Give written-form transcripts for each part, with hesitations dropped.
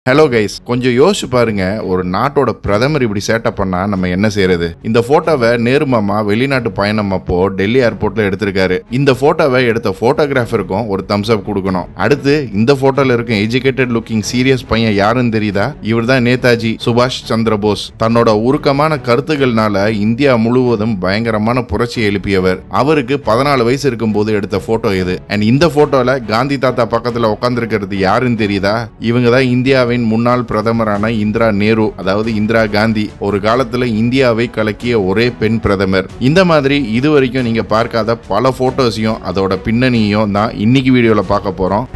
Hello guys, கொஞ்சம் யோசிச்சு பாருங்க. ஒரு நாட்டோட பிரதமர் இப்படி சேட்டப் பண்ணா நம்ம என்ன செய்யறது? இந்த போட்டோவை நேரு மாமா வெளிநாட்டு பயணம் அப்போ டெல்லி ஏர்போர்ட்ல எடுத்திருக்காரு. இந்த போட்டோவை எடுத்த போட்டோகிராஃபருக்கும் ஒரு தம்ஸ் அப் கொடுக்கணும். அடுத்து இந்த போட்டோல இருக்கும் எஜுகேட்டட் லுக்கிங் சீரியஸ் பையன் யாருன்னு தெரியுதா? இவர் தான் நேதாஜி சுபாஷ் சந்திர போஸ். தன்னோட உருக்கமான கருத்துக்கள்னால இந்தியா முழுவதும் பயங்கரமான புரட்சி எழுப்பியவர். அவருக்கு 14 வயசு இருக்கும் போது எடுத்த போட்டோ இது. அண்ட் இந்த போட்டோல காந்தி தாத்தா பக்கத்துல உட்கார்ந்து இருக்கிறது யாருன்னு தெரியுதா? இவங்க தான் இந்தியாவின் முன்னாள் பிரதமரான இந்திரா நேரு, அதாவது இந்திரா காந்தி. ஒரு காலத்துல இந்தியாவை கலக்கிய ஒரே பெண் பிரதமர். இந்த மாதிரி இதுவரைக்கும் நீங்க பார்க்காத பல போட்டோஸையும் அதோட பின்னணியையும் தான் இன்னைக்கு வீடியோல பார்க்க போறோம்.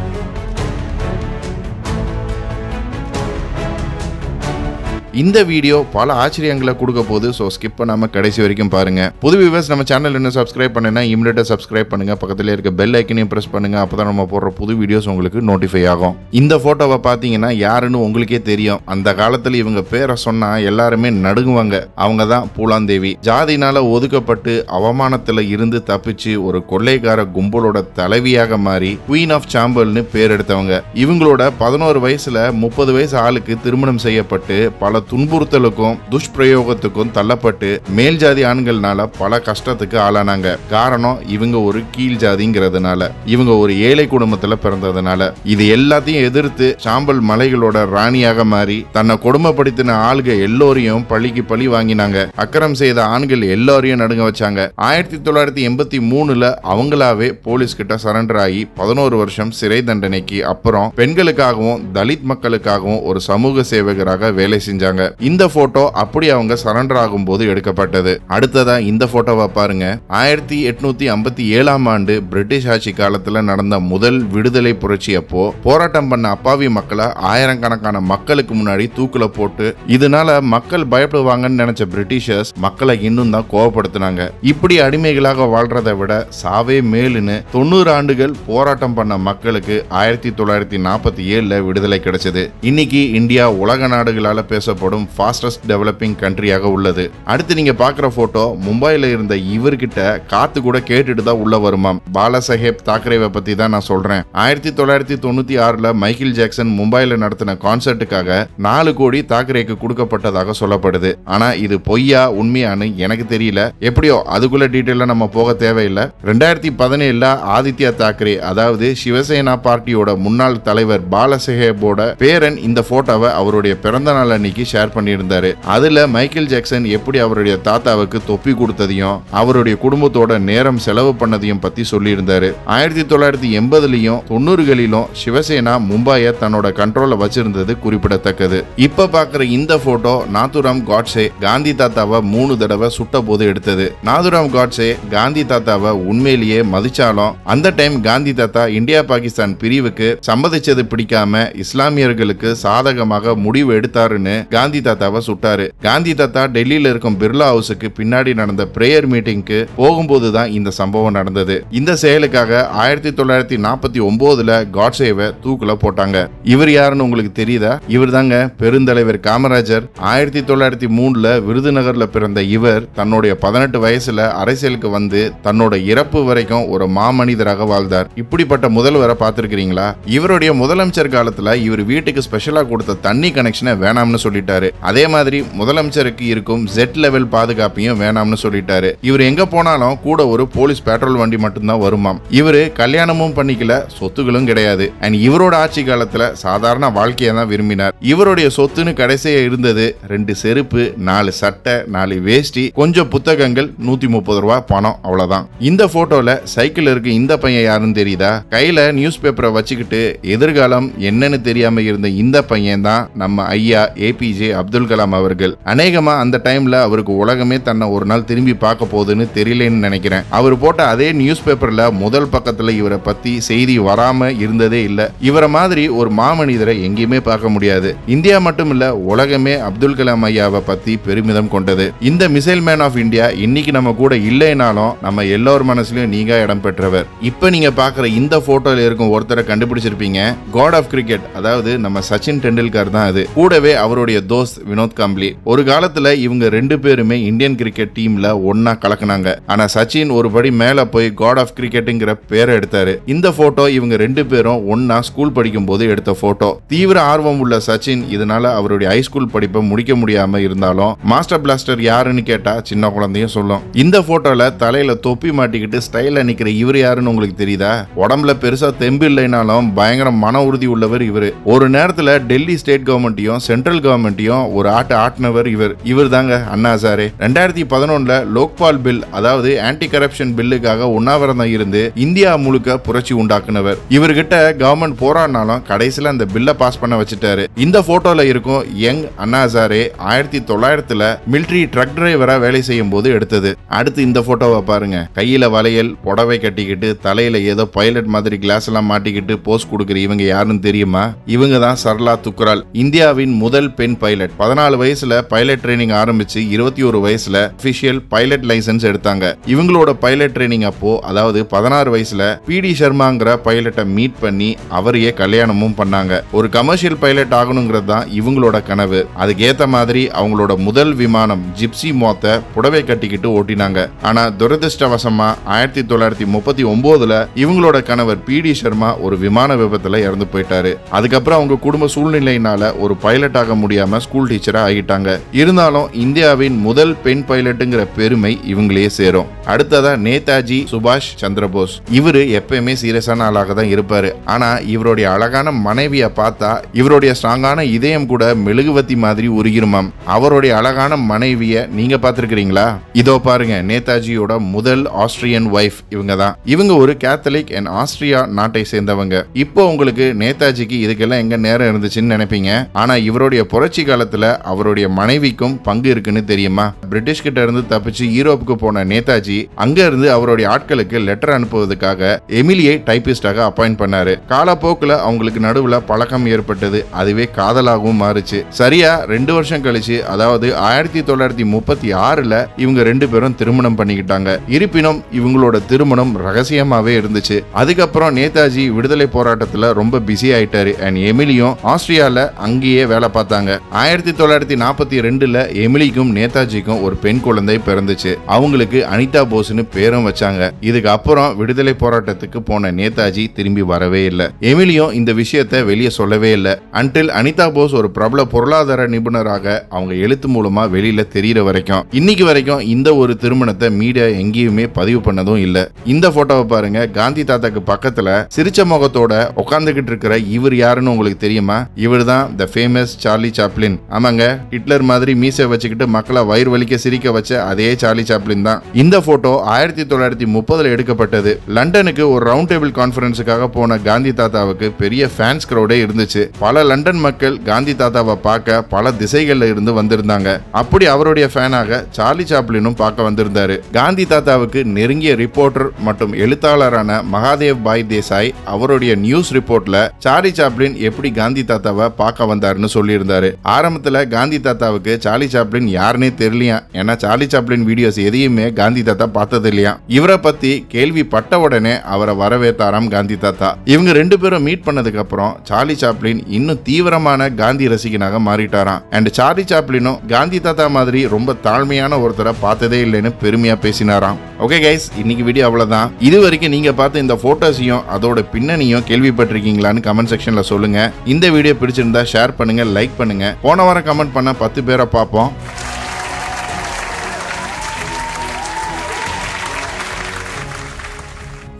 இந்த வீடியோ பல ஆச்சரியங்களை கொடுக்க போது, ஸோ ஸ்கிப் பண்ணாம கடைசி வரைக்கும் பாருங்க. புது வியூவர்ஸ் நம்ம சேனல் இன்னும் சப்ஸ்கிரைப் பண்ணனா இமிடியேட்டா சப்ஸ்கிரைப் பண்ணுங்க. பக்கத்துல இருக்க பெல் ஐக்கனையும் பிரஸ் பண்ணுங்க. அப்பதான் நம்ம போடுற புது வீடியோஸ் உங்களுக்கு நோட்டிஃபை ஆகும். இந்த போட்டோவை பாத்தீங்கன்னா யாருன்னு உங்களுக்கே தெரியும். அந்த காலத்துல இவங்க பேரை சொன்னா எல்லாருமே நடுங்குவாங்க. அவங்க தான் பூலாந்தேவி. ஜாதினால ஒதுக்கப்பட்டு அவமானத்துல இருந்து தப்பிச்சு ஒரு கொள்ளைக்கார கும்பலோட தலைவியாக மாறி குவீன் ஆஃப் சாம்பல்னு பேர் எடுத்தவங்க. இவங்களோட 11 வயசுல 30 வயசு ஆளுக்கு திருமணம் செய்யப்பட்டு பல துன்புறுத்தலுக்கும் துஷ்பிரயோகத்துக்கும் தள்ளப்பட்டு மேல் ஜாதி ஆண்கள்னால பல கஷ்டத்துக்கு ஆளானாங்க. காரணம் இவங்க ஒரு கீழ் ஜாதிங்கிறதுனால, இவங்க ஒரு ஏழை குடும்பத்துல பிறந்ததுனால. இது எல்லாத்தையும் எதிர்த்து சாம்பல் மலைகளோட ராணியாக மாறி தன்னை கொடுமைப்படுத்தின ஆளுக எல்லோரையும் பழிக்கு பழி வாங்கினாங்க. அக்கிரம் செய்த ஆண்கள் எல்லாரையும் நடுங்க வச்சாங்க. 1983 அவங்களாவே போலீஸ் கிட்ட சரண்டர் ஆகி 11 வருஷம் சிறை தண்டனைக்கு அப்புறம் பெண்களுக்காகவும் தலித் மக்களுக்காகவும் ஒரு சமூக சேவகராக வேலை செஞ்சாங்க. இந்த போட்டோ அப்படி அவங்க சரண்டர் ஆகும் போது எடுக்கப்பட்டது. அடுத்ததா இந்த போட்டோவை பாருங்க. 1857 ஆண்டு பிரிட்டிஷ் ஆட்சி காலத்துல நடந்த முதல் விடுதலை புரட்சி அப்போ போராட்டம் பண்ண அப்பாவி மக்களை ஆயிரக்கணக்கான மக்களுக்கு முன்னாடி தூக்குல போட்டு, இதனால மக்கள் பயப்படுவாங்கன்னு நினைச்ச பிரிட்டிஷர்ஸ் மக்களை இன்னும் தான் கோவப்படுத்தினாங்க. இப்படி அடிமைகளாக வாழ்றதை விட சாவே மேலுன்னு 90 ஆண்டுகள் போராட்டம் பண்ண மக்களுக்கு 1947 விடுதலை கிடைச்சது. இன்னைக்கு இந்தியா உலக நாடுகளால பேசப்படும் ஃபாஸ்டஸ்ட் டெவலப்பிங் கண்ட்ரியாக உள்ளது. அடுத்து நீங்க பார்க்குற போட்டோ மும்பைல இருந்த இவர்கிட்ட காத்து கூட கேட்டுட்டு தான் உள்ள வருமாம். பாலாசாஹேப் தாக்கரேவை பத்தி தான் நான் சொல்றேன். 1996 மைக்கேல் ஜாக்சன் மும்பைல நடத்தின கான்சர்ட்டுக்காக 4 கோடி தாக்கரேக்கு கொடுக்கப்பட்டதாக சொல்லப்படுது. ஆனா இது பொய்யா உண்மையானு எனக்கு தெரியல. எப்படியோ அதுக்குள்ள டீட்டெயிலா நம்ம போக தேவையில்லை. 2017 ஆதித்யா தாக்கரே, அதாவது சிவசேனா பார்ட்டியோட முன்னாள் தலைவர் பாலாசாஹேபோட பேரன் இந்த போட்டோவை அவருடைய பிறந்த நாள் அன்னைக்கு ஷேர் பண்ணியிருந்தாரு. அதுல மைக்கேல் ஜாக்சன் எப்படி அவருடைய தாத்தாவுக்கு தொப்பி கொடுத்ததையும் அவருடைய குடும்பத்தோட நேரம் செலவு பண்ணதையும் பத்தி சொல்லியிருந்தாரு. 1980லும் 90களிலும் சிவசேனா மும்பையை தன்னோட கண்ட்ரோல்ல வச்சிருந்தது குறிப்பிடத்தக்கது. இப்ப பாக்குற இந்த போட்டோ நாதுராம் காட்சே காந்தி தாத்தாவை 3 தடவை சுட்ட போது எடுத்தது. நாதுராம் காட்சே காந்தி தாத்தாவை உண்மையிலேயே மதிச்சாலும் அந்த டைம் காந்தி தாத்தா இந்தியா பாகிஸ்தான் பிரிவுக்கு சம்மதிச்சது பிடிக்காம இஸ்லாமியர்களுக்கு சாதகமாக முடிவு எடுத்தாருன்னு காந்தி தாத்தாவை சுட்டாரு. காந்தி தாத்தா டெல்லியில இருக்கும் பிர்லா ஹவுஸுக்கு பின்னாடி நடந்த பிரேயர் மீட்டிங்க்கு போகும்போது தான் இந்த சம்பவம் நடந்தது. இந்த செயலுக்காக 1949 காட்சேவை தூக்குல போட்டாங்க. இவர் யாருன்னு உங்களுக்கு தெரியுதா? இவர் தாங்க பெருந்தலைவர் காமராஜர். 1903 விருதுநகர்ல பிறந்த இவர் தன்னுடைய 18 வயசுல அரசியலுக்கு வந்து தன்னோட இறப்பு வரைக்கும் ஒரு மாமனிதராக வாழ்ந்தார். இப்படிப்பட்ட முதல்வரை பார்த்திருக்கிறீங்களா? இவருடைய முதலமைச்சர் காலத்துல இவர் வீட்டுக்கு ஸ்பெஷலா கொடுத்த தண்ணி கனெக்ஷனை வேணாம்னு சொல்லிட்டாரு. அதே மாதிரி முதலமைச்சருக்கு இருக்கும் ஜெட் லெவல் பாதுகாப்பையும் வேணாம்னு சொல்லிட்டாரு. இவர் எங்க போனாலும் கூட ஒரு போலீஸ் பேட்ரோல் வண்டி மட்டும்தான் வருமாம். இவரு கல்யாணமும் பண்ணிக்கல, சொத்துகளும் கிடையாது. அண்ட் இவரோட ஆட்சி காலத்துல சாதாரண வாழ்க்கையை தான் விரும்பினார். இவருடைய சொத்துன்னு கடைசியா இருந்தது 2 செருப்பு, 4 சட்டை, 4 வேஷ்டி, கொஞ்சம் புத்தகங்கள், 130 ரூபாய் பணம், அவ்வளவுதான். இந்த போட்டோல சைக்கிள் இருக்கு இந்த பையன் யாருன்னு தெரியுதா? கையில நியூஸ் பேப்பரை வச்சுக்கிட்டு எதிர்காலம் என்னன்னு தெரியாம இருந்த இந்த பையன் தான் நம்ம ஐயா ஏபிஜே அப்துல் கலாம் அவர்கள். அநேகமா அந்த டைம்ல அவருக்கு உலகமே தன்னை ஒரு நாள் திரும்பி பார்க்க போகுதுன்னு தெரியலன்னு நினைக்கிறேன். அவர் போட்ட அதே நியூஸ் பேப்பர்ல முதல் பக்கத்துல இவரை பத்தி செய்தி வராம இருந்ததே இல்ல. இவரை மாதிரி ஒரு மாமனிதரை எங்கேயுமே பார்க்க முடியாது. இந்தியா மட்டும் இல்ல, உலகமே அப்துல் கலாம் ஐயாவை பத்தி பெருமிதம் கொண்டது. இந்த மிசைல் மேன் ஆஃப் இந்தியா இன்னைக்கு நம்ம கூட இல்லைனாலும் நம்ம எல்லோர் மனசுலயும் நீங்க இடம் பெற்றவர். இப்ப நீங்க பாக்குற இந்த போட்டோல இருக்கும் ஒருத்தரை கண்டுபிடிச்சிருப்பீங்க. காட் ஆஃப் கிரிக்கெட், அதாவது நம்ம சச்சின் டெண்டுல்கர் தான். அது கூடவே அவருடைய தோஸ்த் வினோத் காம்ப்ளி. ஒரு காலத்துல இவங்க ரெண்டு பேருமே இந்தியன் கிரிக்கெட் டீம்ல ஒன்னா கலக்குனாங்க. ஆனா சச்சின் ஒரு படி மேல போய் காட் ஆஃப் கிரிக்கெட்ங்கிற பேரை எடுத்தாரு. இந்த போட்டோ இவங்க ரெண்டு பேரும் ஒன்னா ஸ்கூல் படிக்கும் போது எடுத்த போட்டோ. தீவிர ஆர்வம் உள்ள சச்சின் இதனால அவருடைய ஹைஸ்கூல் படிப்பை முடிக்க முடியாம இருந்தாலும் மாஸ்டர் பிளாஸ்டர் யாருன்னு கேட்டா சின்ன குழந்தையும் சொல்லும். இந்த போட்டோல தலையில தொப்பி மாட்டிக்கிட்டு ஸ்டைல நிக்கிற இவர் யாருன்னு உங்களுக்கு தெரியுதா? உடம்புல பெருசா தெம்பு இல்லைனாலும் பயங்கர மன உறுதி உள்ளவர் இவரு. ஒரு நேரத்துல டெல்லி ஸ்டேட் கவர்மெண்ட்டையும் சென்ட்ரல் கவர்மெண்ட்டையும் ஒரு ஆட்டினவர் இவர் தாங்க அண்ணா ஹசாரே. 2011 லோக்பால் பில், அதாவது ஆன்டி கரப்ஷன் பில்லுக்காக உண்ணாவிரதம் இருந்து இந்தியா முழுக்க புரட்சி உண்டாக்குனவர். இவர்கிட்ட கவர்மெண்ட் போராடினாலும் கடைசியில அந்த பில்ல பாஸ் பண்ண வச்சுட்டாரு. இந்த போட்டோல இருக்கும் young Anna Hazare 1900 military drug டிரைவரா வேலை செய்யும் போது எடுத்தது. அடுத்து இந்த போட்டோவை பாருங்க. கையில வளையல், புடவை கட்டிக்கிட்டு தலையில ஏதோ பைலட் மாதிரி கிளாஸ் எல்லாம் மாட்டிக்கிட்டு போஸ்ட் கொடுக்குற இவங்க யாருன்னு தெரியுமா? இவங்க தான் சரளா துக்ரால், இந்தியாவின் முதல் பெண் பைலட். 14 வயசுல பைலட் ட்ரைனிங் ஆரம்பிச்சு 21 வயசுல அபிஷியல் பைலட் லைசன்ஸ் எடுத்தாங்க. இவங்களோட பைலட் ட்ரைனிங் அப்போ, அதாவது 16 வயசுல PD சர்மாங்கிற பைலட்டை மீட் பண்ணி அவரையே கல்யாணமும் பண்ணாங்க. ஒரு கமர்ஷியல் பைலட் ஆகணுங்கிறது தான் இவங்களோட கனவு. அதுக்கேத்த மாதிரி அவங்களோட முதல் விமானம் ஜிப்சி மோத்த புடவை கட்டிக்கிட்டு ஓட்டினாங்க. ஆனா துரதிருஷ்டவசமா 1939 இவங்களோட கணவர் PD சர்மா ஒரு விமான விபத்துல இறந்து போயிட்டாரு. அதுக்கப்புறம் அவங்க குடும்ப சூழ்நிலையினால ஒரு பைலட் ஆக முடியாம ஸ்கூல் டீச்சரா ஆகிட்டாங்க. இருந்தாலும் இந்தியாவின் முதல் பெண் பைலட்டுங்கிற பெருமை இவங்களே சேரும். அடுத்ததா நேதாஜி சுபாஷ் சந்திரபோஸ். இவரு எப்பயுமே சீரியஸான ஆளாக தான் இருப்பாரு. ஆனா இவருடைய அழகான மனைவியை பார்த்தா இவருடைய ஸ்ட்ராங்கான இதயம் கூட மெழுகுவத்தி மாதிரி உருகிருமாம். அவருடைய அழகான மனைவியை நீங்க பார்த்திருக்கிறீங்களா? இதோ பாருங்க, நேதாஜியோட முதல் ஆஸ்திரியன் வைஃப் இவங்க தான். இவங்க ஒரு கேத்தலிக் அண்ட் ஆஸ்திரியா நாட்டை சேர்ந்தவங்க. இப்போ உங்களுக்கு நேதாஜிக்கு இதுக்கெல்லாம் எங்க நேரம் இருந்துச்சுன்னு நினைப்பீங்க. ஆனா இவருடைய புரட்சி காலத்துல அவருடைய மனைவிக்கும் பங்கு இருக்குன்னு தெரியுமா? பிரிட்டிஷ் கிட்ட இருந்து தப்பிச்சு யூரோப்புக்கு போன நேதாஜி அங்க இருந்து அவருடைய ஆட்களுக்கு லெட்டர் அனுப்புவதற்காக எமிலியை டைபிஸ்டாக அப்பாயிண்ட் பண்ணாரு. காலப்போக்குல அவங்களுக்கு நடுவுல பழக்கம் ஏற்பட்டது. அதுவே காதலாகவும் மாறுச்சு. சரியா 2 வருஷம் கழிச்சு, அதாவது 1936 இவங்க ரெண்டு பேரும் திருமணம் பண்ணிக்கிட்டாங்க. இருப்பினும் இவங்களோட திருமணம் ரகசியமாவே இருந்துச்சு. அதுக்கப்புறம் நேதாஜி விடுதலை போராட்டத்துல ரொம்ப பிஸி ஆயிட்டாரு. அண்ட் எமிலியும் ஆஸ்திரியால அங்கேயே வேலை பார்த்தாங்க. 1942 எமிலிக்கும் நேதாஜிக்கும் ஒரு பெண் குழந்தை பிறந்துச்சு. அவங்களுக்கு அனிதா போஸ்னு பேரும் வச்சாங்க. இதுக்கு அப்புறம் விடுதலை போராட்டத்துக்கு போன நேதாஜி திரும்பி வரவே இல்லை. எமிலியும் இந்த விஷயத்தை வெளியே சொல்லவே இல்லை. அன்டில் அனிதா போஸ் ஒரு பிரபல பொருளாதார நிபுணராக அவங்க எழுத்து மூலமா வெளியில தெரியற வரைக்கும். இன்னைக்கு வரைக்கும் இந்த ஒரு திருமணத்தை மீடியா எங்கேயுமே பதிவு பண்ணதும் இல்ல. இந்த போட்டோவை பாருங்க. காந்தி தாத்தாக்கு பக்கத்துல சிரிச்ச முகத்தோட உட்கார்ந்துகிட்டு இருக்கிற இவர் யாருன்னு உங்களுக்கு தெரியுமா? இவர் தான் தி ஃபேமஸ் சார்லி சாப்ளின். ஆமாங்க, ஹிட்லர் மாதிரி மீசை வச்சுக்கிட்டு மக்களை வயிறு வலிக்க சிரிக்க வச்ச அதே சார்லி சாப்ளின் தான். இந்த போட்டோ 1930 எடுக்கப்பட்டது. லண்டனுக்கு ஒரு ரவுண்ட் டேபிள் கான்ஃபரன்ஸுக்காக போன காந்தி தாத்தாவுக்கு பெரிய ஃபேன்ஸ் கிரௌடே இருந்துச்சு. பல லண்டன் மக்கள் காந்தி தாத்தாவை பார்க்க பல திசைகள்ல இருந்து வந்திருந்தாங்க. அப்படி அவருடைய ஃபேனாக சார்லி சாப்ளினும் பார்க்க வந்திருந்தாரு. காந்தி தாத்தாவுக்கு நெருங்கிய ரிப்போர்ட்டர் மற்றும் எழுத்தாளரான மகாதேவ் பாய் தேசாய் அவருடைய நியூஸ் ரிப்போர்ட்ல சார்லி சாப்ளின் எப்படி காந்தி தாத்தாவை பார்க்க வந்தாருன்னு சொல்லியிருந்தாரு. ஆரம்பத்துல காந்தி தாத்தாவுக்கு சார்லி சாப்ளின் யாருன்னே தெரியலையா. ஏன்னா சார்லி சாப்ளின் வீடியோஸ் எதையுமே காந்தி தாத்தா பார்த்தது இல்லையா. இவரை பத்தி கேள்விப்பட்ட உடனே அவரை வரவேற்றாராம் காந்தி தாத்தா. இவங்க ரெண்டு பேரும் மீட் பண்ணதுக்கு அப்புறம் சார்லி சாப்ளின் இன்னும் தீவிரமான காந்தி ரசிகனாக மாறிட்டாராம். அண்ட் சார்லி சாப்ளினும் காந்தி தாத்தா மாதிரி ரொம்ப தாழ்மையான ஒருத்தரை பார்த்ததே இல்லைன்னு பெருமையா பேசினாராம். ஓகே கைஸ், இன்னைக்கு வீடியோ அவ்வளவுதான். இது வரைக்கும் நீங்க பார்த்த இந்த போட்டோஸையும் அதோட பின்னணியும் கேள்விப்பட்டிருக்கீங்களான்னு கமெண்ட் செக்ஷன்ல சொல்லுங்க. இந்த வீடியோ பிடிச்சிருந்தா ஷேர் பண்ணுங்க, லைக் பண்ணுங்க. போன வாரம் கமெண்ட் பண்ண 10 பேரை பார்ப்போம்.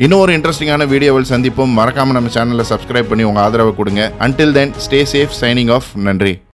இன்னும் ஒரு இன்ட்ரெஸ்டிங்கான வீடியோவில் சந்திப்போம். மறக்காம நம்ம சேனலை சப்ஸ்கிரைப் பண்ணி உங்க ஆதரவை கொடுங்க. Until then, stay safe. Signing off. நன்றி.